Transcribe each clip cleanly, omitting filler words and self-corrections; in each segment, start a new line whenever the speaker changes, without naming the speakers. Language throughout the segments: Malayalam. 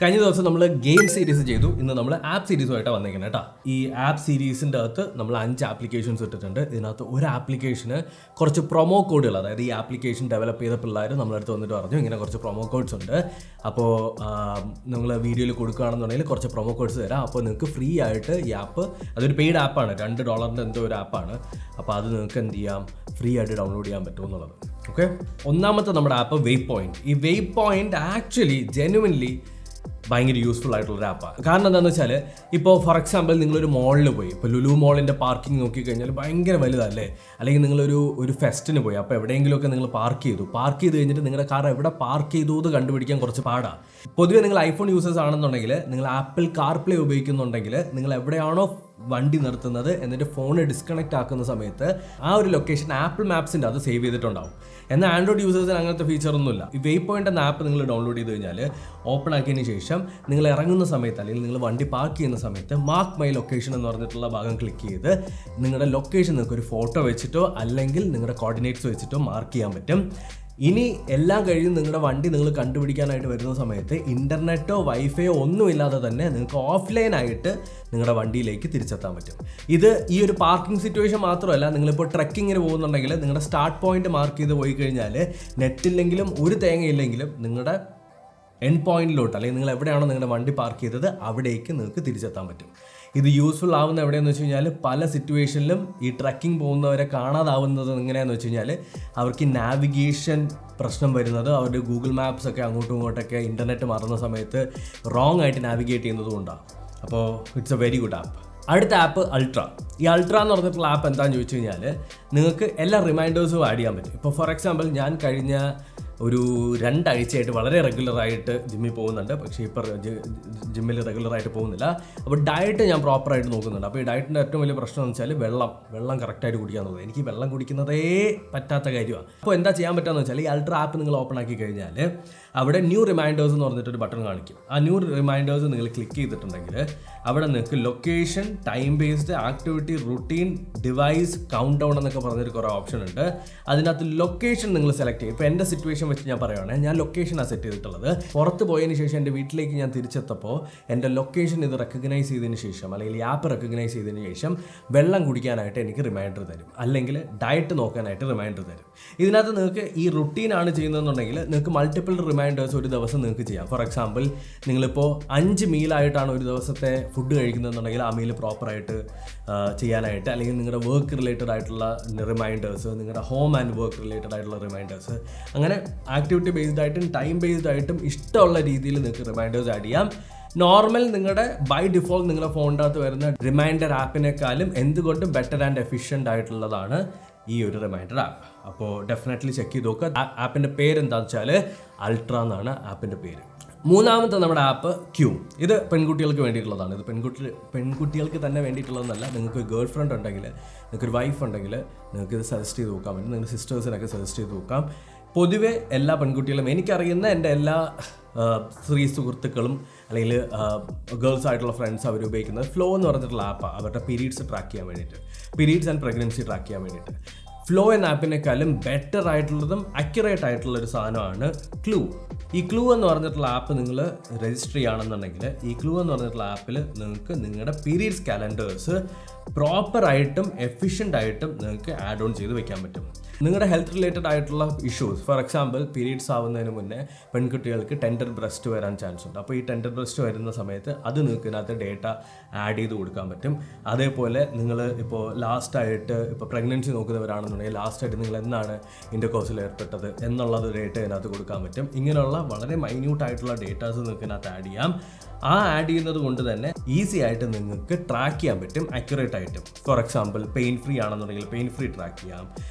കഴിഞ്ഞ ദിവസം നമ്മൾ ഗെയിം സീരീസ് ചെയ്തു. ഇന്ന് നമ്മൾ ആപ്പ് സീരീസുമായിട്ടാണ് വന്നിരിക്കുന്നത് കേട്ടോ. ഈ ആപ്പ് സീരീസിൻ്റെ അകത്ത് നമ്മൾ 5 ആപ്ലിക്കേഷൻസ് ഇട്ടിട്ടുണ്ട്. ഇതിനകത്ത് ഒരു ആപ്ലിക്കേഷന് കുറച്ച് പ്രൊമോ കോഡുകൾ, അതായത് ഈ ആപ്ലിക്കേഷൻ ഡെവലപ്പ് ചെയ്ത പിള്ളേർ നമ്മളടുത്ത് വന്നിട്ട് പറഞ്ഞു ഇങ്ങനെ കുറച്ച് പ്രൊമോ കോഡ്സ് ഉണ്ട്, അപ്പോൾ നിങ്ങൾ വീഡിയോയിൽ കൊടുക്കുകയാണെന്നുണ്ടെങ്കിൽ കുറച്ച് പ്രൊമോ കോഡ്സ് തരാം, അപ്പോൾ നിങ്ങൾക്ക് ഫ്രീ ആയിട്ട് ഈ ആപ്പ്, അതൊരു പെയ്ഡ് ആപ്പാണ്, $2 എന്തോ ഒരു ആപ്പാണ്, അപ്പോൾ അത് നിങ്ങൾക്ക് എന്ത് ചെയ്യാം, ഫ്രീ ആയിട്ട് ഡൗൺലോഡ് ചെയ്യാൻ പറ്റുമെന്നുള്ളത്. ഓക്കെ, ഒന്നാമത്തെ നമ്മുടെ ആപ്പ് വെയ്പ് പോയിന്റ്. ഈ വെയ്പ് പോയിന്റ് ആക്ച്വലി ജെനുവിൻലി ഭയങ്കര യൂസ്ഫുൾ ആയിട്ടുള്ളൊരു ആപ്പാണ്. കാരണം എന്താണെന്ന് വെച്ചാൽ, ഇപ്പോൾ ഫോർ എക്സാമ്പിൾ നിങ്ങളൊരു മോളിൽ പോയി, ഇപ്പോൾ ലുലു മോളിൻ്റെ പാർക്കിംഗ് നോക്കിക്കഴിഞ്ഞാൽ ഭയങ്കര വലുതല്ലേ, അല്ലെങ്കിൽ നിങ്ങളൊരു ഫെസ്റ്റിന് പോയി, അപ്പോൾ എവിടെയെങ്കിലുമൊക്കെ നിങ്ങൾ പാർക്ക് ചെയ്ത് കഴിഞ്ഞിട്ട് നിങ്ങളുടെ കാർ എവിടെ പാർക്ക് ചെയ്തു എന്ന് കണ്ടുപിടിക്കാൻ കുറച്ച് പാടാണ്. പൊതുവെ നിങ്ങൾ ഐഫോൺ യൂസേഴ്സ് ആണെന്നുണ്ടെങ്കിൽ, നിങ്ങൾ ആപ്പിൾ കാർപ്ലേ ഉപയോഗിക്കുന്നുണ്ടെങ്കിൽ, നിങ്ങൾ എവിടെയാണോ വണ്ടി നിർത്തുന്നത് എന്നിട്ട് ഫോൺ ഡിസ്കണക്ട് ആക്കുന്ന സമയത്ത് ആ ഒരു ലൊക്കേഷൻ ആപ്പിൾ മാപ്സിൻ്റെ അത് സേവ് ചെയ്തിട്ടുണ്ടാവും. എന്നാൽ ആൻഡ്രോയിഡ് യൂസേഴ്സിന് അങ്ങനത്തെ ഫീച്ചറൊന്നുമില്ല. ഈ വെയ്പ് പോയിന്റ് എന്ന ആപ്പ് നിങ്ങൾ ഡൗൺലോഡ് ചെയ്ത് കഴിഞ്ഞാൽ ഓപ്പൺ ആക്കിയതിന് ശേഷം നിങ്ങൾ ഇറങ്ങുന്ന സമയത്ത് അല്ലെങ്കിൽ നിങ്ങൾ വണ്ടി പാർക്ക് ചെയ്യുന്ന സമയത്ത് മാർക്ക് മൈ ലൊക്കേഷൻ എന്ന് പറഞ്ഞിട്ടുള്ള ഭാഗം ക്ലിക്ക് ചെയ്ത് നിങ്ങളുടെ ലൊക്കേഷൻ നിങ്ങൾക്ക് ഒരു ഫോട്ടോ വെച്ചിട്ടോ അല്ലെങ്കിൽ നിങ്ങളുടെ കോർഡിനേറ്റ്സ് വെച്ചിട്ടോ മാർക്ക് ചെയ്യാൻ പറ്റും. ഇനി എല്ലാം കഴിഞ്ഞ് നിങ്ങളുടെ വണ്ടി നിങ്ങൾ കണ്ടുപിടിക്കാനായിട്ട് വരുന്ന സമയത്ത് ഇൻ്റർനെറ്റോ വൈഫൈയോ ഒന്നുമില്ലാതെ തന്നെ നിങ്ങൾക്ക് ഓഫ്ലൈനായിട്ട് നിങ്ങളുടെ വണ്ടിയിലേക്ക് തിരിച്ചെത്താൻ പറ്റും. ഇത് ഈ ഒരു പാർക്കിംഗ് സിറ്റുവേഷൻ മാത്രമല്ല, നിങ്ങളിപ്പോൾ ട്രെക്കിങ്ങിന് പോകുന്നുണ്ടെങ്കിൽ നിങ്ങളുടെ സ്റ്റാർട്ട് പോയിന്റ് മാർക്ക് ചെയ്ത് പോയി കഴിഞ്ഞാൽ നെറ്റില്ലെങ്കിലും ഒരു തേങ്ങയില്ലെങ്കിലും നിങ്ങളുടെ എൻഡ് പോയിന്റിലോട്ട്, അല്ലെങ്കിൽ നിങ്ങൾ എവിടെയാണോ നിങ്ങളുടെ വണ്ടി പാർക്ക് ചെയ്തത് അവിടേക്ക് നിങ്ങൾക്ക് തിരിച്ചെത്താൻ പറ്റും. ഇത് യൂസ്ഫുൾ ആവുന്ന എവിടെയെന്ന് വെച്ച് കഴിഞ്ഞാൽ, പല സിറ്റുവേഷനിലും ഈ ട്രക്കിംഗ് പോകുന്നവരെ കാണാതാവുന്നത് എങ്ങനെയാണെന്ന് വെച്ച് കഴിഞ്ഞാൽ, അവർക്ക് നാവിഗേഷൻ പ്രശ്നം വരുന്നത് അവരുടെ ഗൂഗിൾ മാപ്സ് ഒക്കെ അങ്ങോട്ടും ഇങ്ങോട്ടൊക്കെ ഇൻ്റർനെറ്റ് മാറുന്ന സമയത്ത് റോങ് ആയിട്ട് നാവിഗേറ്റ് ചെയ്യുന്നത് കൊണ്ടാണ്. അപ്പോൾ it's A very good app. അടുത്ത ആപ്പ് അൾട്ര. ഈ അൾട്ര എന്ന് പറഞ്ഞിട്ടുള്ള ആപ്പ് എന്താണെന്ന് ചോദിച്ചു കഴിഞ്ഞാൽ, നിങ്ങൾക്ക് എല്ലാ റിമൈൻഡേഴ്സും ആഡ് ചെയ്യാൻ പറ്റും. ഇപ്പോൾ ഫോർ എക്സാമ്പിൾ ഞാൻ കഴിഞ്ഞ ഒരു 2 ആഴ്ചയായിട്ട് വളരെ റെഗുലറായിട്ട് ജിമ്മിൽ പോകുന്നുണ്ട്, പക്ഷേ ഇപ്പോൾ ജിമ്മിൽ റെഗുലറായിട്ട് പോകുന്നില്ല. അപ്പോൾ ഡയറ്റ് ഞാൻ പ്രോപ്പറായിട്ട് നോക്കുന്നുണ്ട്. അപ്പോൾ ഈ ഡയറ്റിൻ്റെ ഏറ്റവും വലിയ പ്രശ്നം എന്ന് വെച്ചാൽ വെള്ളം കറക്റ്റായിട്ട് കുടിക്കാൻ നോക്കുക. എനിക്ക് വെള്ളം കുടിക്കുന്നതേ പറ്റാത്ത കാര്യമാണ്. അപ്പോൾ എന്താ ചെയ്യാൻ പറ്റുകയെന്ന് വെച്ചാൽ, ഈ അൾട്ര ആപ്പ് നിങ്ങൾ ഓപ്പൺ ആക്കി കഴിഞ്ഞാൽ അവിടെ ന്യൂ റിമൈൻഡേഴ്സ് എന്ന് പറഞ്ഞിട്ടൊരു ബട്ടൺ കാണിക്കും. ആ ന്യൂ റിമൈൻഡേഴ്സ് നിങ്ങൾ ക്ലിക്ക് ചെയ്തിട്ടുണ്ടെങ്കിൽ അവിടെ നിങ്ങൾക്ക് location, time based, activity, routine, device, count down എന്നൊക്കെ പറഞ്ഞൊരു കുറേ ഓപ്ഷൻ ഉണ്ട്. അതിനകത്ത് ലൊക്കേഷൻ നിങ്ങൾ സെലക്ട് ചെയ്യും. ഇപ്പോൾ എൻ്റെ സിറ്റുവേഷൻ വെച്ച് ഞാൻ പറയുകയാണെങ്കിൽ, ഞാൻ ലൊക്കേഷനാണ് സെറ്റ് ചെയ്തിട്ടുള്ളത്. പുറത്ത് പോയതിന് ശേഷം എൻ്റെ വീട്ടിലേക്ക് ഞാൻ തിരിച്ചെത്തപ്പോൾ എൻ്റെ ലൊക്കേഷൻ ഇത് റെക്കഗ്നൈസ് ചെയ്തതിന് ശേഷം, അല്ലെങ്കിൽ ഈ ആപ്പ് റെക്കഗ്നൈസ് ചെയ്തതിന് ശേഷം വെള്ളം കുടിക്കാനായിട്ട് എനിക്ക് റിമൈൻഡർ തരും, അല്ലെങ്കിൽ ഡയറ്റ് നോക്കാനായിട്ട് റിമൈൻഡർ തരും. ഇതിനകത്ത് നിങ്ങൾക്ക് ഈ റുട്ടീനാണ് ചെയ്യുന്നതെന്നുണ്ടെങ്കിൽ നിങ്ങൾക്ക് മൾട്ടിപ്പിൾ റിമൈൻഡേഴ്സ് ഒരു ദിവസം നിങ്ങൾക്ക് ചെയ്യാം. ഫോർ എക്സാമ്പിൾ നിങ്ങളിപ്പോൾ 5 മീലായിട്ടാണ് ഒരു ദിവസത്തെ ഫുഡ് കഴിക്കുന്നതെന്നുണ്ടെങ്കിൽ ആ മീൽ പ്രോപ്പറായിട്ട് ചെയ്യാനായിട്ട്, അല്ലെങ്കിൽ നിങ്ങളുടെ വർക്ക് റിലേറ്റഡ് ആയിട്ടുള്ള റിമൈൻഡേഴ്സ്, നിങ്ങളുടെ ഹോം ആൻഡ് വർക്ക് റിലേറ്റഡ് ആയിട്ടുള്ള റിമൈൻഡേഴ്സ്, അങ്ങനെ ആക്ടിവിറ്റി ബേസ്ഡ് ആയിട്ടും ടൈം ബേസ്ഡ് ആയിട്ടും ഇഷ്ടമുള്ള രീതിയിൽ നിങ്ങൾക്ക് റിമൈൻഡേഴ്സ് ആഡ് ചെയ്യാം. നോർമൽ നിങ്ങളുടെ ബൈ ഡിഫോൾട്ട് നിങ്ങളുടെ ഫോണിൻ്റെ അകത്ത് വരുന്ന റിമൈൻഡർ ആപ്പിനേക്കാളും എന്തുകൊണ്ടും ബെറ്റർ ആൻഡ് എഫിഷ്യൻ്റ് ആയിട്ടുള്ളതാണ് ഈ ഒരു റിമൈൻഡർ ആപ്പ്. അപ്പോൾ ഡെഫിനറ്റ്ലി ചെക്ക് ചെയ്ത് നോക്കുക. ആപ്പിൻ്റെ പേര് എന്താണെന്ന് വെച്ചാൽ അൾട്ര എന്നാണ് ആപ്പിൻ്റെ പേര്. മൂന്നാമത്തെ നമ്മുടെ ആപ്പ് ക്യൂ. ഇത് പെൺകുട്ടികൾക്ക് വേണ്ടിയിട്ടുള്ളതാണ്. ഇത് പെൺകുട്ടികൾക്ക് തന്നെ വേണ്ടിയിട്ടുള്ളതെന്നല്ല. നിങ്ങൾക്ക് ഗേൾ ഫ്രണ്ട് ഉണ്ടെങ്കിൽ, നിങ്ങൾക്കൊരു വൈഫ് ഉണ്ടെങ്കിൽ നിങ്ങൾക്ക് ഇത് സജസ്റ്റ് ചെയ്ത് നോക്കാൻ പറ്റും. നിങ്ങളുടെ സിസ്റ്റേഴ്സിനൊക്കെ സജസ്റ്റ് ചെയ്ത് നോക്കാം. പൊതുവെ എല്ലാ പെൺകുട്ടികളും, എനിക്കറിയുന്ന എൻ്റെ എല്ലാ സ്ത്രീ സുഹൃത്തുക്കളും അല്ലെങ്കിൽ ഗേൾസ് ആയിട്ടുള്ള ഫ്രണ്ട്സ് അവർ ഉപയോഗിക്കുന്നത് ഫ്ലോ എന്ന് പറഞ്ഞിട്ടുള്ള ആപ്പാണ്. അവരുടെ പീരീഡ്സ് ട്രാക്ക് ചെയ്യാൻ വേണ്ടിയിട്ട്, പീരീഡ്സ് ആൻഡ് പ്രഗ്നൻസി ട്രാക്ക് ചെയ്യാൻ വേണ്ടിയിട്ട്. ഫ്ലോ എന്ന ആപ്പിനേക്കാളും ബെറ്റർ ആയിട്ടുള്ളതും അക്യുറേറ്റ് ആയിട്ടുള്ളൊരു സാധനമാണ് ക്ലൂ. ഈ ക്ലൂ എന്ന് പറഞ്ഞിട്ടുള്ള ആപ്പ് നിങ്ങൾ രജിസ്റ്റർ ചെയ്യുകയാണെന്നുണ്ടെങ്കിൽ, ഈ ക്ലൂ എന്ന് പറഞ്ഞിട്ടുള്ള ആപ്പിൽ നിങ്ങൾക്ക് നിങ്ങളുടെ പീരീഡ്സ് കാലണ്ടേഴ്സ് പ്രോപ്പറായിട്ടും എഫിഷ്യൻ്റ് ആയിട്ടും നിങ്ങൾക്ക് ആഡ് ഓൺ ചെയ്ത് വെക്കാൻ പറ്റും. നിങ്ങളുടെ ഹെൽത്ത് റിലേറ്റഡ് ആയിട്ടുള്ള ഇഷ്യൂസ്, ഫോർ എക്സാമ്പിൾ പീരീഡ്സ് ആവുന്നതിന് മുന്നേ പെൺകുട്ടികൾക്ക് ടെൻഡർ ബ്രസ്റ്റ് വരാൻ ചാൻസ് ഉണ്ട്. അപ്പോൾ ഈ ടെൻഡർ ബ്രസ്റ്റ് വരുന്ന സമയത്ത് അത് നിങ്ങൾക്ക് ഇതിനകത്ത് ഡേറ്റ ആഡ് ചെയ്ത് കൊടുക്കാൻ പറ്റും. അതേപോലെ നിങ്ങൾ ഇപ്പോൾ ലാസ്റ്റായിട്ട് ഇപ്പോൾ പ്രഗ്നൻസി നോക്കുന്നവരാണെന്നുണ്ടെങ്കിൽ ലാസ്റ്റായിട്ട് നിങ്ങൾ എന്നാണ് ഇൻ്റർകോഴ്സിൽ ഏർപ്പെട്ടത് എന്നുള്ളത് ഡേറ്റ ഇതിനകത്ത് കൊടുക്കാൻ പറ്റും. ഇങ്ങനെയുള്ള വളരെ മൈന്യൂട്ടായിട്ടുള്ള ഡേറ്റാസ് നിങ്ങൾക്ക് ഇതിനകത്ത് ആഡ് ചെയ്യാം. ആ ആഡ് ചെയ്യുന്നത് കൊണ്ട് തന്നെ ഈസി ആയിട്ട് നിങ്ങൾക്ക് ട്രാക്ക് ചെയ്യാൻ പറ്റും അക്യുറേറ്റ് ആയിട്ടും. ഫോർ എക്സാമ്പിൾ പെയിൻ ഫ്രീ ആണെന്നുണ്ടെങ്കിൽ പെയിൻ ഫ്രീ ട്രാക്ക് ചെയ്യാം.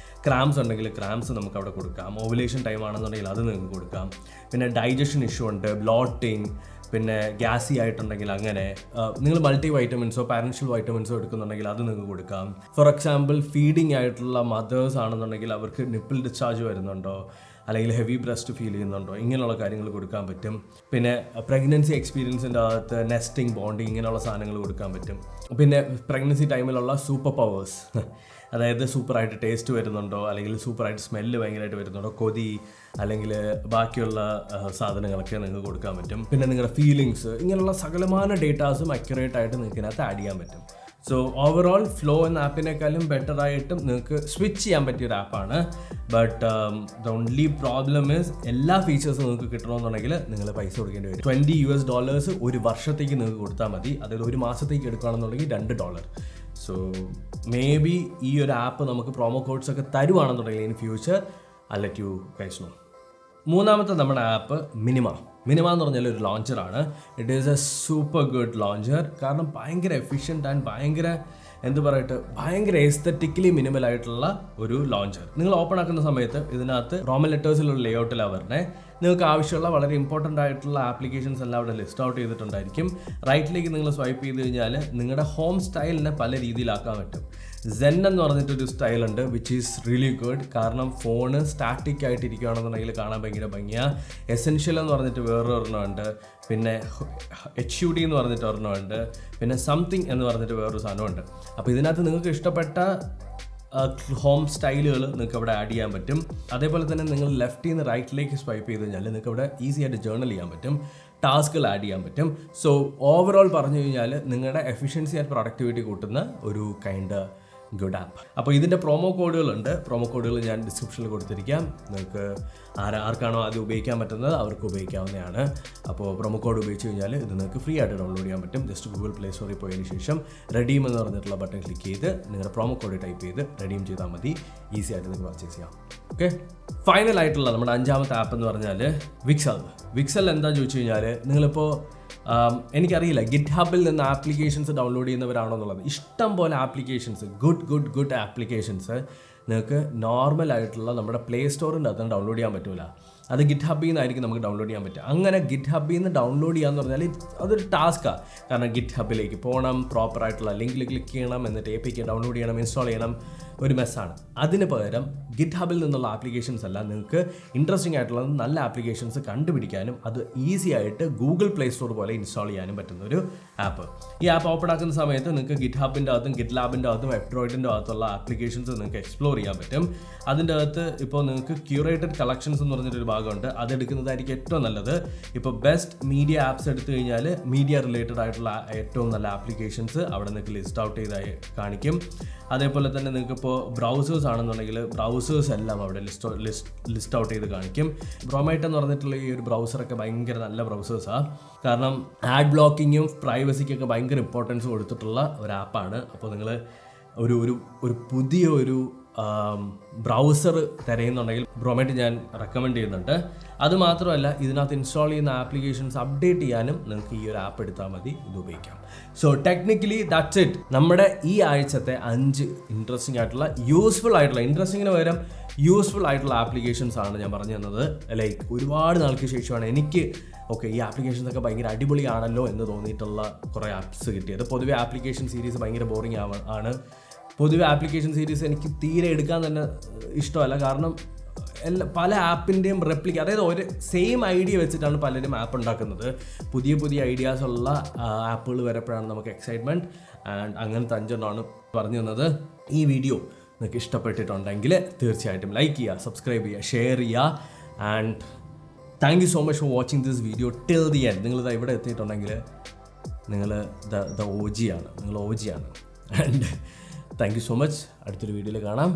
ക്രാംസ് ഉണ്ടെങ്കിൽ ക്രാംസ് നമുക്ക് അവിടെ കൊടുക്കാം. ഓവുലേഷൻ ടൈം ആണെന്നുണ്ടെങ്കിൽ അത് നിങ്ങൾക്ക് കൊടുക്കാം. പിന്നെ ഡൈജഷൻ ഇഷ്യൂ ഉണ്ട്, ബ്ലോട്ടിങ്, പിന്നെ ഗ്യാസി ആയിട്ടുണ്ടെങ്കിൽ അങ്ങനെ. നിങ്ങൾ മൾട്ടി വൈറ്റമിൻസോ പാരൻഷ്യൽ വൈറ്റമിൻസോ എടുക്കുന്നുണ്ടെങ്കിൽ അത് നിങ്ങൾക്ക് കൊടുക്കാം. ഫോർ എക്സാമ്പിൾ ഫീഡിങ് ആയിട്ടുള്ള മദേഴ്സ് ആണെന്നുണ്ടെങ്കിൽ അവർക്ക് നിപ്പിൾ ഡിസ്ചാർജ് വരുന്നുണ്ടോ, അല്ലെങ്കിൽ ഹെവി ബ്രസ്റ്റ് ഫീൽ ചെയ്യുന്നുണ്ടോ, ഇങ്ങനെയുള്ള കാര്യങ്ങൾ കൊടുക്കാൻ പറ്റും. പിന്നെ പ്രഗ്നൻസി എക്സ്പീരിയൻസിൻ്റെ അകത്ത് നെസ്റ്റിംഗ്, ബോണ്ടിങ് ഇങ്ങനെയുള്ള സാധനങ്ങൾ കൊടുക്കാൻ പറ്റും. പിന്നെ പ്രഗ്നൻസി ടൈമിലുള്ള സൂപ്പർ പവേഴ്സ്, അതായത് സൂപ്പറായിട്ട് ടേസ്റ്റ് വരുന്നുണ്ടോ, അല്ലെങ്കിൽ സൂപ്പറായിട്ട് സ്മെല്ല് ഭയങ്കരമായിട്ട് വരുന്നുണ്ടോ, കൊതി അല്ലെങ്കിൽ ബാക്കിയുള്ള സാധനങ്ങളൊക്കെ നിങ്ങൾക്ക് കൊടുക്കാൻ പറ്റും. പിന്നെ നിങ്ങളുടെ ഫീലിങ്സ്, ഇങ്ങനെയുള്ള സകലമാന ഡേറ്റാസും അക്യുറേറ്റ് ആയിട്ട് നിങ്ങൾക്ക് ഇതിനകത്ത് ആഡ് ചെയ്യാൻ പറ്റും. സോ ഓവറോൾ ഫ്ലോ എന്ന ആപ്പിനേക്കാളും ബെറ്ററായിട്ടും നിങ്ങൾക്ക് സ്വിച്ച് ചെയ്യാൻ പറ്റിയൊരു ആപ്പാണ്. But the only problem is എല്ലാ ഫീച്ചേഴ്സും നിങ്ങൾക്ക് കിട്ടണമെന്നുണ്ടെങ്കിൽ നിങ്ങൾ പൈസ കൊടുക്കേണ്ടി വരും. $20 ഒരു വർഷത്തേക്ക് നിങ്ങൾക്ക് കൊടുത്താൽ മതി. അതായത് ഒരു മാസത്തേക്ക് എടുക്കുകയാണെന്നുണ്ടെങ്കിൽ $2. സോ മേ ബി ഈ ഒരു ആപ്പ് നമുക്ക് പ്രോമോ കോഡ്സ് ഒക്കെ തരുവാണെന്നുണ്ടെങ്കിൽ in future I let you guys know. മൂന്നാമത്തെ നമ്മുടെ ആപ്പ് മിനിമ എന്ന് പറഞ്ഞാൽ ഒരു ലോഞ്ചറാണ്. It is a super good launcher. കാരണം ഭയങ്കര എഫിഷ്യൻ്റ് ആൻഡ് ഭയങ്കര എസ്തറ്റിക്കലി മിനിമൽ ആയിട്ടുള്ള ഒരു ലോഞ്ചർ. നിങ്ങൾ ഓപ്പൺ ആക്കുന്ന സമയത്ത് ഇതിനകത്ത് റോമൻ ലെറ്റേഴ്സിലുള്ള ലേഔട്ടിലാണ് വരുന്നത്. നിങ്ങൾക്ക് ആവശ്യമുള്ള വളരെ ഇമ്പോർട്ടൻ്റ് ആയിട്ടുള്ള ആപ്ലിക്കേഷൻസ് എല്ലാം അവിടെ ലിസ്റ്റ് ഔട്ട് ചെയ്തിട്ടുണ്ടായിരിക്കും. റൈറ്റിലേക്ക് നിങ്ങൾ സ്വൈപ്പ് ചെയ്ത് കഴിഞ്ഞാൽ നിങ്ങളുടെ ഹോം സ്റ്റൈലിനെ പല രീതിയിലാക്കാൻ പറ്റും. സെൻ എന്ന് പറഞ്ഞിട്ടൊരു സ്റ്റൈലുണ്ട് വിച്ച് ഈസ് റിയലി ഗുഡ്. കാരണം ഫോണ് സ്റ്റാറ്റിക് ആയിട്ട് ഇരിക്കുകയാണെന്നുണ്ടെങ്കിൽ കാണാൻ ഭയങ്കര ഭംഗിയാണ്. എസെൻഷ്യൽ എന്ന് പറഞ്ഞിട്ട് വേറൊരെണ്ണമുണ്ട്. പിന്നെ HUD എന്ന് പറഞ്ഞിട്ട് ഒരെണ്ണമുണ്ട്. പിന്നെ സംതിങ് എന്ന് പറഞ്ഞിട്ട് വേറൊരു സാധനമുണ്ട്. അപ്പോൾ ഇതിനകത്ത് നിങ്ങൾക്ക് ഇഷ്ടപ്പെട്ട ഹോം സ്റ്റൈലുകൾ നിങ്ങൾക്ക് അവിടെ ആഡ് ചെയ്യാൻ പറ്റും. അതേപോലെ തന്നെ നിങ്ങൾ ലെഫ്റ്റിൽ നിന്ന് റൈറ്റിലേക്ക് സ്വൈപ്പ് ചെയ്ത് കഴിഞ്ഞാൽ നിങ്ങൾക്ക് അവിടെ ഈസി ആയിട്ട് ജേർണൽ ചെയ്യാൻ പറ്റും, ടാസ്കുകൾ ആഡ് ചെയ്യാൻ പറ്റും. സോ ഓവറോൾ പറഞ്ഞു കഴിഞ്ഞാൽ നിങ്ങളുടെ എഫിഷ്യൻസി ആൻഡ് പ്രൊഡക്ടിവിറ്റി കൂട്ടുന്ന ഒരു കൈൻഡ് ഗുഡ് ആപ്പ്. അപ്പോൾ ഇതിൻ്റെ പ്രോമോ കോഡുകളുണ്ട്. പ്രോമോ കോഡുകൾ ഞാൻ ഡിസ്ക്രിപ്ഷനിൽ കൊടുത്തിരിക്കാം. നിങ്ങൾക്ക് ആർക്കാണോ ആദ്യം ഉപയോഗിക്കാൻ പറ്റുന്നത് അവർക്ക് ഉപയോഗിക്കാവുന്നതാണ്. അപ്പോൾ പ്രോമോ കോഡ് ഉപയോഗിച്ച് കഴിഞ്ഞാൽ ഇത് നിങ്ങൾക്ക് ഫ്രീ ആയിട്ട് ഡൗൺലോഡ് ചെയ്യാൻ പറ്റും. ജസ്റ്റ് ഗൂഗിൾ പ്ലേ സ്റ്റോറിൽ പോയതിന് ശേഷം റെഡീം എന്ന് പറഞ്ഞിട്ടുള്ള ബട്ടൺ ക്ലിക്ക് ചെയ്ത് നിങ്ങളുടെ പ്രോമോ കോഡ് ടൈപ്പ് ചെയ്ത് റെഡീം ചെയ്താൽ മതി. ഈസി ആയിട്ട് നിങ്ങൾക്ക് പർച്ചേസ് ചെയ്യാം. ഓക്കെ, ഫൈനൽ ആയിട്ടുള്ള നമ്മുടെ അഞ്ചാമത്തെ ആപ്പ് എന്ന് പറഞ്ഞാൽ വിക്സൽ. എന്താ ചോദിച്ചു കഴിഞ്ഞാൽ നിങ്ങളിപ്പോൾ എനിക്കറിയില്ല ഗിറ്റ് ഹബിൽ നിന്ന് ആപ്ലിക്കേഷൻസ് ഡൗൺലോഡ് ചെയ്യുന്നവരാണോ എന്നുള്ളത്. ഇഷ്ടം പോലെ ആപ്ലിക്കേഷൻസ്, ഗുഡ് ആപ്ലിക്കേഷൻസ് നിങ്ങൾക്ക് നോർമലായിട്ടുള്ള നമ്മുടെ പ്ലേ സ്റ്റോറിൻ്റെ അകത്ത് ഡൗൺലോഡ് ചെയ്യാൻ പറ്റില്ല. അത് ഗിറ്റ് ഹബിൽ നിന്നായിരിക്കും നമുക്ക് ഡൗൺലോഡ് ചെയ്യാൻ പറ്റുക. അങ്ങനെ ഗിറ്റ് ഹബിൽ നിന്ന് ഡൗൺലോഡ് ചെയ്യാന്ന് പറഞ്ഞാൽ അതൊരു ടാസ്ക്കാണ്. കാരണം ഗിറ്റ് ഹബിലേക്ക് പോകണം, പ്രോപ്പറായിട്ടുള്ള ലിങ്കിൽ ക്ലിക്ക് ചെയ്യണം, എന്നിട്ട് APK ഡൗൺലോഡ് ചെയ്യണം, ഇൻസ്റ്റാൾ ചെയ്യണം, ഒരു മെസ്സാണ്. അതിന് പകരം ഗിറ്റ് ഹബിൽ നിന്നുള്ള ആപ്ലിക്കേഷൻസ് അല്ല, നിങ്ങൾക്ക് ഇൻട്രസ്റ്റിംഗ് ആയിട്ടുള്ള നല്ല ആപ്ലിക്കേഷൻസ് കണ്ടുപിടിക്കാനും അത് ഈസി ആയിട്ട് ഗൂഗിൾ പ്ലേ സ്റ്റോർ പോലെ ഇൻസ്റ്റാൾ ചെയ്യാനും പറ്റുന്ന ഒരു ആപ്പ്. ഈ ആപ്പ് ഓപ്പൺ ആക്കുന്ന സമയത്ത് നിങ്ങൾക്ക് ഗിറ്റ് ഹബിൻ്റെ അകത്തും ഗിറ്റ് ലാബിൻ്റെ അകത്തും എപ്ട്രോയിഡിൻ്റെ അകത്തുള്ള ആപ്ലിക്കേഷൻസ് നിങ്ങൾക്ക് എക്സ്പ്ലോർ ചെയ്യാൻ പറ്റും. അതിൻ്റെ അകത്ത് ഇപ്പോൾ നിങ്ങൾക്ക് ക്യൂറേറ്റഡ് കളക്ഷൻസ് എന്ന് പറഞ്ഞിട്ടൊരു ഭാഗമുണ്ട്. അതെടുക്കുന്നതായിരിക്കും ഏറ്റവും നല്ലത്. ഇപ്പോൾ ബെസ്റ്റ് മീഡിയ ആപ്സ് എടുത്തു കഴിഞ്ഞാൽ മീഡിയ റിലേറ്റഡ് ആയിട്ടുള്ള ഏറ്റവും നല്ല ആപ്ലിക്കേഷൻസ് അവിടെ നിങ്ങൾക്ക് ലിസ്റ്റ് ഔട്ട് ചെയ്തായി കാണിക്കും. അതേപോലെ തന്നെ നിങ്ങൾക്ക് ഇപ്പോൾ ബ്രൗസേഴ്സ് ആണെന്നുണ്ടെങ്കിൽ ബ്രൗസേഴ്സ് എല്ലാം അവിടെ ലിസ്റ്റ് ഔട്ട് ചെയ്ത് കാണിക്കും. ബ്രോമൈറ്റ് എന്ന് പറഞ്ഞിട്ടുള്ള ഈ ഒരു ബ്രൗസറൊക്കെ ഭയങ്കര നല്ല ബ്രൗസേഴ്സാണ്. കാരണം ആഡ് ബ്ലോക്കിങ്ങും പ്രൈവസിക്കൊക്കെ ഭയങ്കര ഇമ്പോർട്ടൻസ് കൊടുത്തിട്ടുള്ള ഒരു ആപ്പാണ്. അപ്പോൾ നിങ്ങൾ ഒരു പുതിയ ബ്രൗസർ തിരയുന്നുണ്ടെങ്കിൽ ബ്രോമൈറ്റ് ഞാൻ റെക്കമെൻഡ് ചെയ്യുന്നുണ്ട്. അതുമാത്രമല്ല ഇതിനകത്ത് ഇൻസ്റ്റാൾ ചെയ്യുന്ന ആപ്ലിക്കേഷൻസ് അപ്ഡേറ്റ് ചെയ്യാനും നിങ്ങൾക്ക് ഈ ഒരു ആപ്പ് എടുത്താൽ മതി, ഇത് ഉപയോഗിക്കാം. So technically that's it. നമ്മുടെ ഈ ആഴ്ചത്തെ 5 ഇൻട്രസ്റ്റിംഗ് ആയിട്ടുള്ള ഇൻട്രസ്റ്റിങ്ങിന് പകരം യൂസ്ഫുൾ ആയിട്ടുള്ള ആപ്ലിക്കേഷൻസ് ആണ് ഞാൻ പറഞ്ഞു തന്നത്. ലൈക്ക് ഒരുപാട് നാൾക്ക് ശേഷമാണ് എനിക്ക് ഈ ആപ്ലിക്കേഷൻസൊക്കെ ഭയങ്കര അടിപൊളിയാണല്ലോ എന്ന് തോന്നിയിട്ടുള്ള കുറേ ആപ്സ് കിട്ടിയത്. പൊതുവെ ആപ്ലിക്കേഷൻ സീരീസ് ഭയങ്കര ബോറിംഗ് ആണ്. പൊതുവെ ആപ്ലിക്കേഷൻ സീരീസ് എനിക്ക് തീരെ എടുക്കാൻ തന്നെ ഇഷ്ടമല്ല. കാരണം പല ആപ്പിൻ്റെയും അതായത് ഒരു സെയിം ഐഡിയ വെച്ചിട്ടാണ് പലരും ആപ്പ് ഉണ്ടാക്കുന്നത്. പുതിയ ഐഡിയാസ് ഉള്ള ആപ്പുകൾ വരപ്പോഴാണ് നമുക്ക് എക്സൈറ്റ്മെൻറ്റ്. ആൻഡ് അങ്ങനത്തെ 5 പറഞ്ഞു തന്നത്. ഈ വീഡിയോ നിങ്ങൾക്ക് ഇഷ്ടപ്പെട്ടിട്ടുണ്ടെങ്കിൽ തീർച്ചയായിട്ടും ലൈക്ക് ചെയ്യുക, സബ്സ്ക്രൈബ് ചെയ്യുക, ഷെയർ ചെയ്യുക. And thank you so much for watching this video till the end. നിങ്ങളിത് ഇവിടെ എത്തിയിട്ടുണ്ടെങ്കിൽ നിങ്ങൾ OG ആണ്. And thank you so much. അടുത്തൊരു വീഡിയോയിൽ കാണാം.